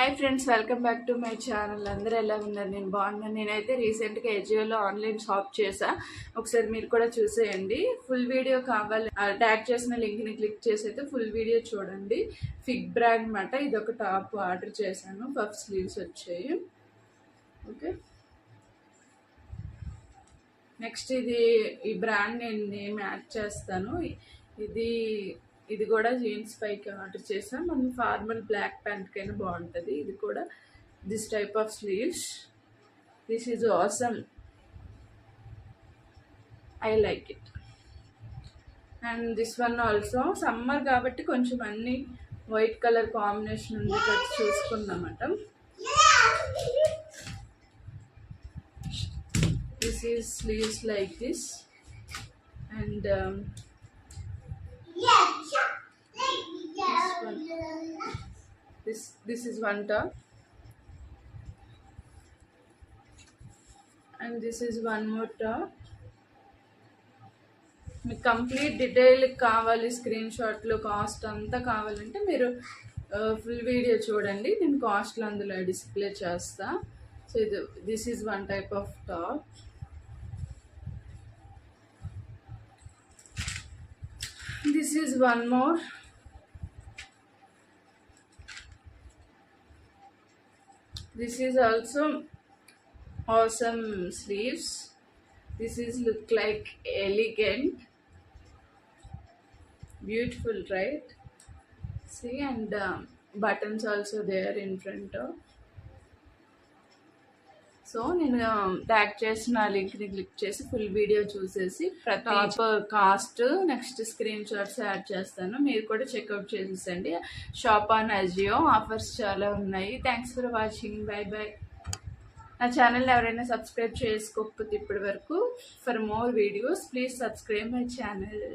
Hi friends, welcome back to my channel. అందరూ ఎలా ఉన్నారు? నేను బాగున్నాను. నేనైతే రీసెంట్గా ఎజియోలో ఆన్లైన్ షాప్ చేసా. ఒకసారి మీరు కూడా చూసేయండి. ఫుల్ వీడియో కావాలి, ట్యాగ్ చేసిన లింక్ని క్లిక్ చేసి అయితే ఫుల్ వీడియో చూడండి. ఫిగ్ బ్రాండ్ అనమాట. ఇది ఒక టాప్ ఆర్డర్ చేశాను. పఫ్ స్లీవ్స్ వచ్చాయి. ఓకే, నెక్స్ట్ ఈ బ్రాండ్ నేను నేమ్ యాడ్ చేస్తాను. ఇది కూడా జీన్స్ పైకి ఆర్డర్ చేసాం. మనం ఫార్మల్ బ్లాక్ ప్యాంట్కి అయినా బాగుంటుంది. ఇది కూడా this type of sleeves. This is awesome, I like it. And this one also summer కాబట్టి కొంచెం అన్ని వైట్ కలర్ కాంబినేషన్ ఉండేటట్టు చూసుకున్నమాట. This is sleeves like this. And this is one top, and this is one more top. మీకు complete detail కావాలి, screen షాట్లో cost అంతా కావాలంటే మీరు ఫుల్ వీడియో చూడండి. నేను కాస్ట్లు అందులో డిస్ప్లే చేస్తా. So this is one type of top. This is one more. This is also awesome sleeves. This is look like elegant, beautiful, right? See, and buttons also there in front of. So నేను tag చేసిన లింక్ని click చేసి full video చూసేసి top cast next screen shots add చేస్తాను. మీరు కూడా check out చేసేసండి. Shop on Ajio offers చాలా ఉన్నాయి. Thanks for watching. Bye bye. నా ఛానల్ ఎవరైనా సబ్స్క్రైబ్ చేసుకోకపోతే ఇప్పటి వరకు, for more videos please subscribe my channel.